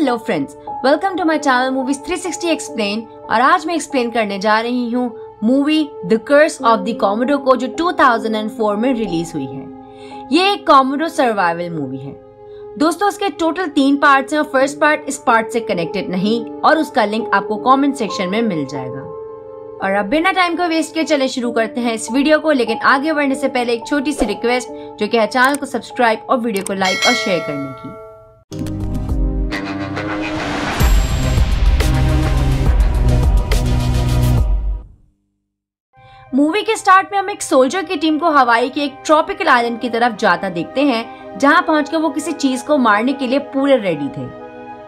Hello friends, welcome to my channel movies 360 explain. और आज मैं एक्सप्लेन करने जा रही हूँ movie the curse of the Komodo को, जो 2004 में रिलीज हुई है। ये एक कॉमोडो सर्वाइवल मूवी है दोस्तों। इसके टोटल 3 पार्ट्स हैं और फर्स्ट पार्ट इस पार्ट से कनेक्टेड नहीं, और उसका लिंक आपको कमेंट सेक्शन में मिल जाएगा। और अब बिना टाइम को वेस्ट किए चले शुरू करते हैं इस वीडियो को। लेकिन आगे बढ़ने से पहले एक छोटी सी रिक्वेस्ट, जो कि है चैनल को सब्सक्राइब और वीडियो को लाइक और शेयर करने की। मूवी के स्टार्ट में हम एक सोल्जर की टीम को हवाई के एक ट्रॉपिकल आइलैंड की तरफ जाता देखते हैं, जहां पहुंचकर वो किसी चीज को मारने के लिए पूरे रेडी थे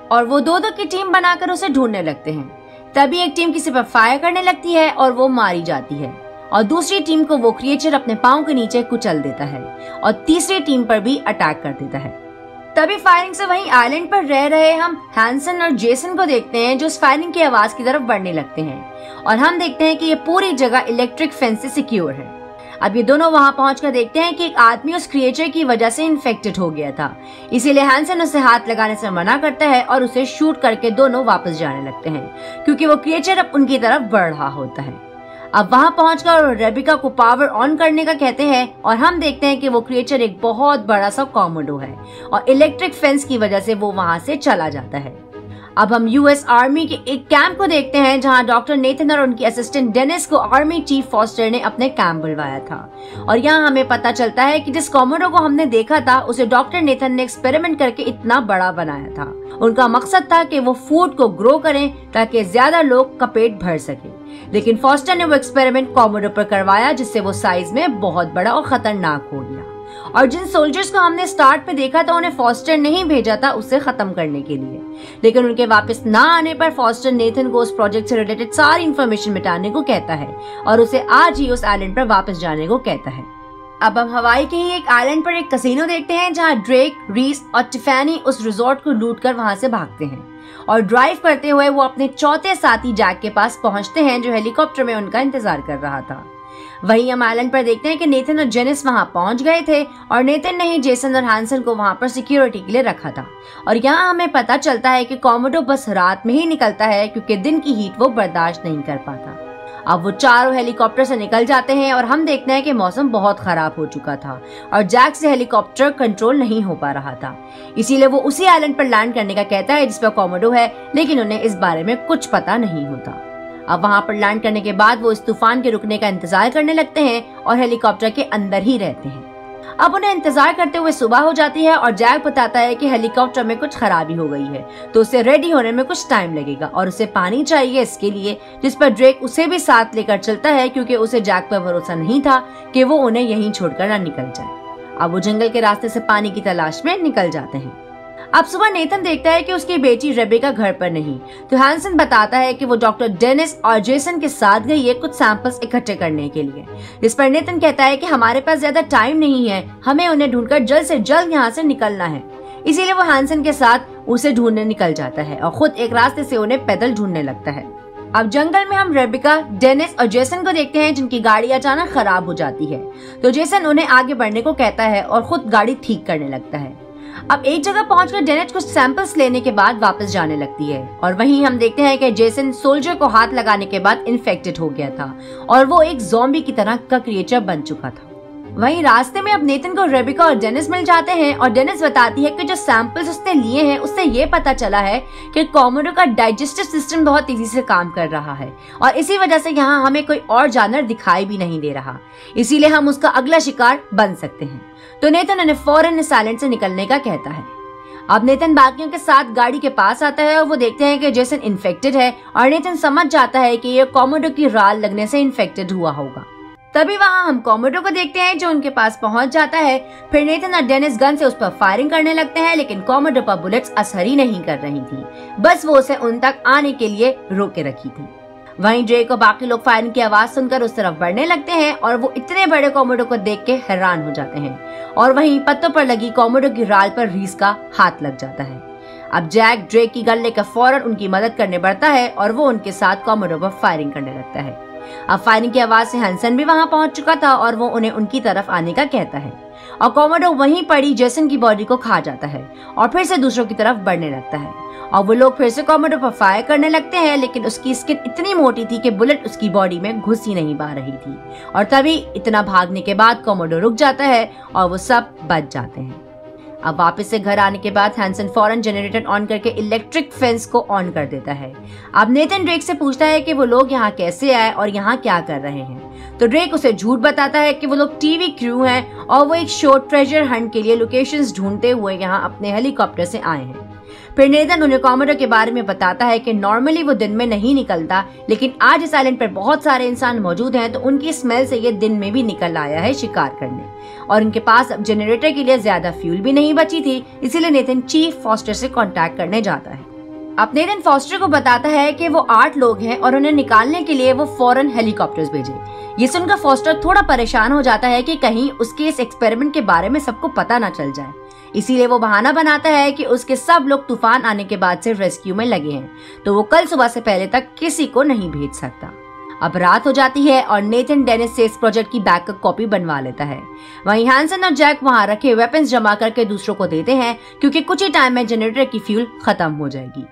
और वो दो की टीम बनाकर उसे ढूंढने लगते हैं। तभी एक टीम किसी पर फायर करने लगती है और वो मारी जाती है, और दूसरी टीम को वो क्रिएचर अपने पांव के नीचे कुचल देता है और तीसरी टीम पर भी अटैक कर देता है। तभी फायरिंग से वहीं आइलैंड पर रह रहे हम हैंसन और जेसन को देखते हैं, जो इस फायरिंग की आवाज की तरफ बढ़ने लगते हैं और हम देखते हैं कि ये पूरी जगह इलेक्ट्रिक फेंस से सिक्योर है। अब ये दोनों वहां पहुंचकर देखते हैं कि एक आदमी उस क्रिएचर की वजह से इन्फेक्टेड हो गया था, इसीलिए हैंसन उसे हाथ लगाने से मना करता है और उसे शूट करके दोनों वापस जाने लगते हैं, क्योंकि वो क्रिएचर अब उनकी तरफ बढ़ रहा होता है। अब वहां पहुंचकर रेबिका को पावर ऑन करने का कहते हैं और हम देखते हैं कि वो क्रिएचर एक बहुत बड़ा सा कॉमोडो है और इलेक्ट्रिक फेंस की वजह से वो वहां से चला जाता है। अब हम यूएस आर्मी के एक कैंप को देखते हैं, जहां डॉक्टर नेथन और उनकी असिस्टेंट डेनिस को आर्मी चीफ फॉस्टर ने अपने कैंप बुलवाया था। और यहाँ हमें पता चलता है कि जिस कॉमोडो को हमने देखा था उसे डॉक्टर नेथन ने एक्सपेरिमेंट करके इतना बड़ा बनाया था। उनका मकसद था कि वो फूड को ग्रो करें ताकि ज्यादा लोग का पेट भर सके, लेकिन फॉस्टर ने वो एक्सपेरिमेंट कॉमोडो पर करवाया, जिससे वो साइज में बहुत बड़ा और खतरनाक हो गया। और जिन सोल्जर्स को हमने स्टार्ट में देखा था उन्हें फॉस्टर नहीं भेजा था उसे खत्म करने के लिए, लेकिन उनके वापस ना आने पर फॉस्टर नेथन को उस प्रोजेक्ट से रिलेटेड सारी इंफॉर्मेशन मिटाने को कहता है और उसे आज ही उस आइलैंड पर वापस जाने को कहता है। अब हम हवाई के ही एक आइलैंड पर एक कैसीनो देखते हैं, जहां ड्रेक, रीस और टिफैनी उस रिजॉर्ट को लूट कर वहां से भागते हैं और ड्राइव करते हुए वो अपने चौथे साथी जैक के पास पहुंचते हैं, जो हेलीकॉप्टर में उनका इंतजार कर रहा था। वहीं हम आइलैंड पर देखते हैं कि नेथन और जेनिस वहां पहुंच गए थे और नेथन ने ही जेसन और हैंसन को वहां पर सिक्योरिटी के लिए रखा था। और यहाँ हमें पता चलता है कि कॉमोडो बस रात में ही निकलता है, क्योंकि दिन की हीट वो बर्दाश्त नहीं कर पाता। अब वो चारों हेलीकॉप्टर से निकल जाते हैं और हम देखते हैं कि मौसम बहुत खराब हो चुका था और जैक से हेलीकॉप्टर कंट्रोल नहीं हो पा रहा था, इसीलिए वो उसी आइलैंड पर लैंड करने का कहता है जिस पर कॉमोडो है, लेकिन उन्हें इस बारे में कुछ पता नहीं होता। अब वहां पर लैंड करने के बाद वो इस तूफान के रुकने का इंतजार करने लगते हैं और हेलीकॉप्टर के अंदर ही रहते हैं। अब उन्हें इंतजार करते हुए सुबह हो जाती है और जैक बताता है कि हेलीकॉप्टर में कुछ खराबी हो गई है, तो उसे रेडी होने में कुछ टाइम लगेगा और उसे पानी चाहिए इसके लिए, जिस पर ड्रेक उसे भी साथ लेकर चलता है, क्योंकि उसे जैक पर भरोसा नहीं था कि वो उन्हें यहीं छोड़कर ना निकल जाए। अब वो जंगल के रास्ते से पानी की तलाश में निकल जाते हैं। अब सुबह नेथन देखता है कि उसकी बेटी रेबेका घर पर नहीं, तो हैंसन बताता है कि वो डॉक्टर डेनिस और जेसन के साथ गई है कुछ सैंपल्स इकट्ठे करने के लिए, जिस पर नेथन कहता है कि हमारे पास ज्यादा टाइम नहीं है, हमें उन्हें ढूंढकर जल्द से जल्द यहाँ से निकलना है। इसीलिए वो हैंसन के साथ उसे ढूंढने निकल जाता है और खुद एक रास्ते से उन्हें पैदल ढूंढने लगता है। अब जंगल में हम रेबिका, डेनिस और जेसन को देखते हैं, जिनकी गाड़ी अचानक खराब हो जाती है, तो जेसन उन्हें आगे बढ़ने को कहता है और खुद गाड़ी ठीक करने लगता है। अब एक जगह पहुंचकर डेनिस कुछ सैंपल्स लेने के बाद वापस जाने लगती है और वहीं हम देखते हैं कि जेसन सोल्जर को हाथ लगाने के बाद इन्फेक्टेड हो गया था और वो एक ज़ॉम्बी की तरह का क्रिएचर बन चुका था। वहीं रास्ते में अब नेथन को रेबिका और डेनिस मिल जाते हैं और डेनिस बताती है कि जो सैंपल्स उसने लिए हैं उससे ये पता चला है कि कॉमोडो का डाइजेस्टिव सिस्टम बहुत तेजी से काम कर रहा है और इसी वजह से यहाँ हमें कोई और जानवर दिखाई भी नहीं दे रहा, इसीलिए हम उसका अगला शिकार बन सकते हैं। तो नेथन उन्हें फौरन इस आइलैंड से निकलने का कहता है। अब नेथन बाकियों के साथ गाड़ी के पास आता है और वो देखते हैं कि जेसन इन्फेक्टेड है और नेथन समझ जाता है कि ये कॉमोडो की राल लगने से इन्फेक्टेड हुआ होगा। तभी वहां हम कॉमोडो को देखते हैं, जो उनके पास पहुंच जाता है। फिर नेथन और डेनिस गन से उस पर फायरिंग करने लगते हैं, लेकिन कॉमोडो पर बुलेट्स असर ही नहीं कर रही थी, बस वो उसे उन तक आने के लिए रोके रखी थी। वहीं ड्रेक और बाकी लोग फायरिंग की आवाज सुनकर उस तरफ बढ़ने लगते हैं और वो इतने बड़े कॉमोडो को देख के हैरान हो जाते हैं और वहीं पत्तों पर लगी कॉमोडो की राल पर रीस का हाथ लग जाता है। अब जैक ड्रेक की गन लेकर फौरन उनकी मदद करने बढ़ता है और वो उनके साथ कॉमोडो पर फायरिंग करने लगता है। अब फायरिंग की आवाज से हैंसन भी वहां पहुंच चुका था और वो उन्हें उनकी तरफ आने का कहता है और कॉमोडो वहीं पड़ी जेसन की बॉडी को खा जाता है और फिर से दूसरों की तरफ बढ़ने लगता है और वो लोग फिर से कॉमोडो पर फायर करने लगते हैं, लेकिन उसकी स्किन इतनी मोटी थी कि बुलेट उसकी बॉडी में घुस ही नहीं पा रही थी और तभी इतना भागने के बाद कॉमोडो रुक जाता है और वो सब बच जाते हैं। अब वापस से घर आने के बाद हैंसन फौरन जनरेटर ऑन करके इलेक्ट्रिक फेंस को ऑन कर देता है। अब नेथन ड्रेक से पूछता है कि वो लोग यहाँ कैसे आए और यहाँ क्या कर रहे हैं, तो ड्रेक उसे झूठ बताता है कि वो लोग टीवी क्रू हैं और वो एक शो ट्रेजर हंट के लिए लोकेशंस ढूंढते हुए यहाँ अपने हेलीकॉप्टर से आए हैं। फिर नेथन उन्हें कॉमोडो के बारे में बताता है कि नॉर्मली वो दिन में नहीं निकलता, लेकिन आज इस आइलैंड पर बहुत सारे इंसान मौजूद हैं तो उनकी स्मेल से ये दिन में भी निकल आया है शिकार करने और उनके पास अब जनरेटर के लिए ज्यादा फ्यूल भी नहीं बची थी, इसीलिए नेथन चीफ फॉस्टर से कांटेक्ट करने जाता है। अब नेथन फॉस्टर को बताता है कि वो 8 लोग हैं और उन्हें निकालने के लिए वो फौरन हेलीकॉप्टर्स भेजे। ये सुनकर फॉस्टर थोड़ा परेशान हो जाता है कि कहीं उसके इस एक्सपेरिमेंट के बारे में सबको पता न चल जाए, इसीलिए वो बहाना बनाता है कि उसके सब लोग तूफान आने के बाद से रेस्क्यू में लगे हैं, तो वो कल सुबह से पहले तक किसी को नहीं भेज सकता। अब रात हो जाती है और नेथन डेनिस से इस प्रोजेक्ट की बैकअप कॉपी बनवा लेता है। वहीं हैंसन और जैक वहां रखे वेपन्स जमा करके दूसरों को देते हैं क्योंकि कुछ ही टाइम में जनरेटर की फ्यूल खत्म हो जाएगी।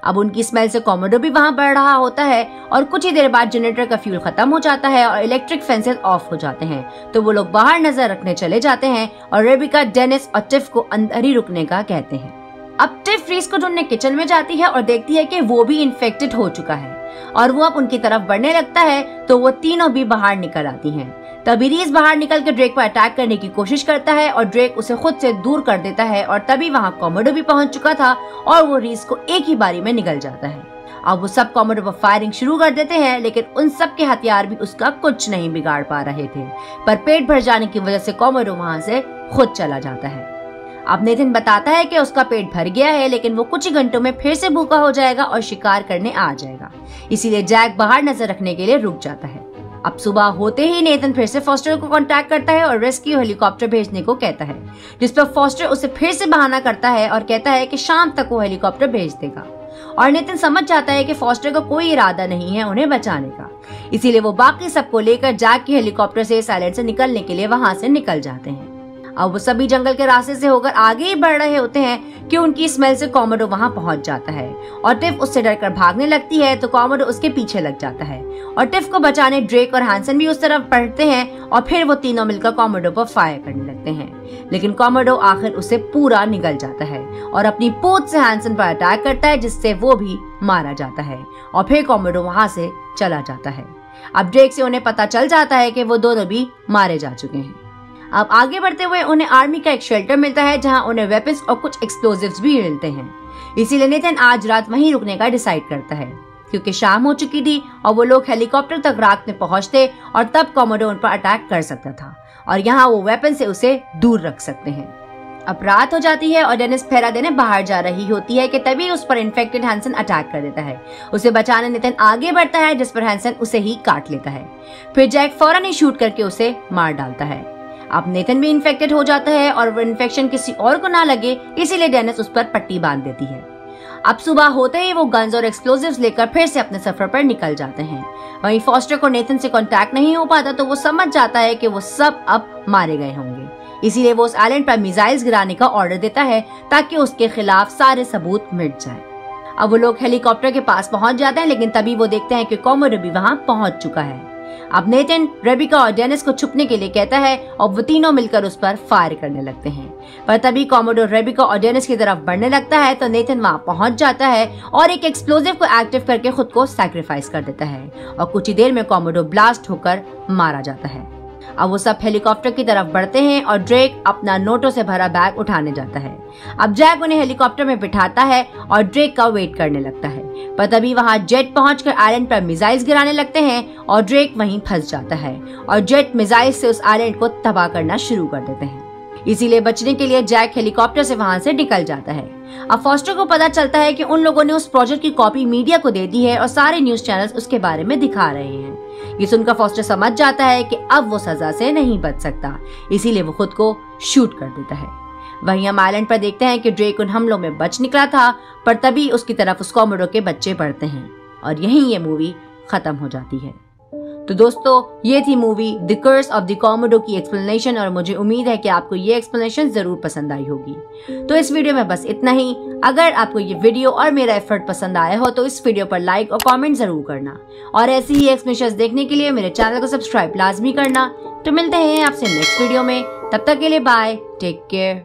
अब उनकी स्मेल से कॉमोडो भी वहां बढ़ रहा होता है और कुछ ही देर बाद जनरेटर का फ्यूल खत्म हो जाता है और इलेक्ट्रिक फेंसेस ऑफ हो जाते हैं, तो वो लोग बाहर नजर रखने चले जाते हैं और रेबिका, डेनिस और टिफ को अंदर ही रुकने का कहते हैं। अब टिफ रीस को ढूंढने किचन में जाती है और देखती है कि वो भी इन्फेक्टेड हो चुका है और वो अब उनकी तरफ बढ़ने लगता है, तो वो तीनों भी बाहर निकल आती हैं। तभी रीस बाहर निकल कर ड्रेक पर अटैक करने की कोशिश करता है और ड्रेक उसे खुद से दूर कर देता है और तभी वहां कॉमोडो भी पहुंच चुका था और वो रीस को एक ही बारी में निगल जाता है। अब वो सब कॉमोडो पर फायरिंग शुरू कर देते हैं, लेकिन उन सब के हथियार भी उसका कुछ नहीं बिगाड़ पा रहे थे, पर पेट भर जाने की वजह से कॉमोडो वहां से खुद चला जाता है। अब नेथन बताता है कि उसका पेट भर गया है, लेकिन वो कुछ ही घंटों में फिर से भूखा हो जाएगा और शिकार करने आ जाएगा, इसीलिए जैक बाहर नजर रखने के लिए रुक जाता है। अब सुबह होते ही नेथन फिर से फॉस्टर को कांटेक्ट करता है और रेस्क्यू हेलीकॉप्टर भेजने को कहता है, जिस पर फॉस्टर उसे फिर से बहाना करता है और कहता है कि शाम तक वो हेलीकॉप्टर भेज देगा और नेथन समझ जाता है कि फॉस्टर का कोई इरादा नहीं है उन्हें बचाने का, इसीलिए वो बाकी सबको लेकर जैक के हेलीकॉप्टर से इस आइलैंड से निकलने के लिए वहां से निकल जाते हैं। अब वो सभी जंगल के रास्ते से होकर आगे ही बढ़ रहे होते हैं कि उनकी स्मेल से कॉमोडो वहां पहुंच जाता है और टिफ उससे डरकर भागने लगती है, तो कॉमोडो उसके पीछे लग जाता है और टिफ को बचाने ड्रेक और हैंसन भी उस तरफ बढ़ते हैं और फिर वो तीनों मिलकर कॉमोडो पर फायर करने लगते हैं, लेकिन कॉमोडो आखिर उसे पूरा निगल जाता है और अपनी पूंछ से हैंसन पर अटैक करता है, जिससे वो भी मारा जाता है और फिर कॉमोडो वहां से चला जाता है। अब ड्रेक से उन्हें पता चल जाता है कि वो दोनों भी मारे जा चुके हैं। अब आगे बढ़ते हुए उन्हें आर्मी का एक शेल्टर मिलता है जहां उन्हें वेपन्स और कुछ एक्सप्लोजिव्स भी मिलते हैं, इसीलिए नेथन आज रात वहीं रुकने का डिसाइड करता है क्योंकि शाम हो चुकी थी और वो लोग हेलीकॉप्टर तक रात में पहुंचते और तब कॉमोडो उन पर अटैक कर सकता था और यहाँ वो वेपन से उसे दूर रख सकते हैं। अब रात हो जाती है और डेनिस पहरा देने बाहर जा रही होती है कि तभी उस पर इन्फेक्टेड हैंसन अटैक कर देता है। उसे बचाने नेथन आगे बढ़ता है, जिस पर हैंसन उसे ही काट लेता है। फिर जैक फौरन ही शूट करके उसे मार डालता है। अब नेथन भी इन्फेक्टेड हो जाता है और वो इन्फेक्शन किसी और को ना लगे, इसीलिए डेनिस उस पर पट्टी बांध देती है। अब सुबह होते ही वो गन्स और एक्सप्लोजिव्स लेकर फिर से अपने सफर पर निकल जाते हैं। वहीं फॉस्टर को नेथन से कांटेक्ट नहीं हो पाता, तो वो समझ जाता है कि वो सब अब मारे गए होंगे, इसीलिए वो उस आइलैंड पर मिसाइल्स गिराने का ऑर्डर देता है ताकि उसके खिलाफ सारे सबूत मिट जाए। अब वो लोग हेलीकॉप्टर के पास पहुंच जाते हैं, लेकिन तभी वो देखते हैं कि कॉमोडो भी वहां पहुंच चुका है। अब नेथन रेबिका और डेनिस को छुपने के लिए कहता है और वो तीनों मिलकर उस पर फायर करने लगते हैं, पर तभी कॉमोडो रेबिका और डेनिस की तरफ बढ़ने लगता है, तो नेथन वहां पहुंच जाता है और एक एक्सप्लोजिव को एक्टिव करके खुद को सैक्रिफाइस कर देता है और कुछ ही देर में कॉमोडो ब्लास्ट होकर मारा जाता है। अब वो सब हेलीकॉप्टर की तरफ बढ़ते हैं और ड्रेक अपना नोटों से भरा बैग उठाने जाता है। अब जैक उन्हें हेलीकॉप्टर में बिठाता है और ड्रेक का वेट करने लगता है, पर तभी वहां जेट पहुंचकर आइलैंड पर मिसाइल्स गिराने लगते हैं और ड्रेक वहीं फंस जाता है और जेट मिसाइल से उस आइलैंड को तबाह करना शुरू कर देते हैं। इसीलिए बचने के लिए जैक हेलीकॉप्टर से वहां से निकल जाता है। अब फॉस्टर को पता चलता है कि उन लोगों ने उस प्रोजेक्ट की कॉपी मीडिया को दे दी है और सारे न्यूज चैनल्स उसके बारे में दिखा रहे हैं। ये सुनकर फॉस्टर समझ जाता है कि अब वो सजा से नहीं बच सकता, इसीलिए वो खुद को शूट कर देता है। वहीं हम आइलैंड पर देखते हैं कि ड्रेक उन हमलों में बच निकला था, पर तभी उसकी तरफ उस कॉमोडो के बच्चे बढ़ते हैं और यहीं ये मूवी खत्म हो जाती है। तो दोस्तों ये थी movie the curse of the Komodo की एक्सप्लेनेशन और मुझे उम्मीद है कि आपको ये एक्सप्लेनेशन जरूर पसंद आई होगी। तो इस वीडियो में बस इतना ही। अगर आपको ये वीडियो और मेरा एफर्ट पसंद आया हो तो इस वीडियो पर लाइक और कमेंट जरूर करना और ऐसी ही एक्सप्लेनेशंस देखने के लिए मेरे चैनल को सब्सक्राइब लाजमी करना। तो मिलते हैं आपसे नेक्स्ट वीडियो में, तब तक के लिए बाय, टेक केयर।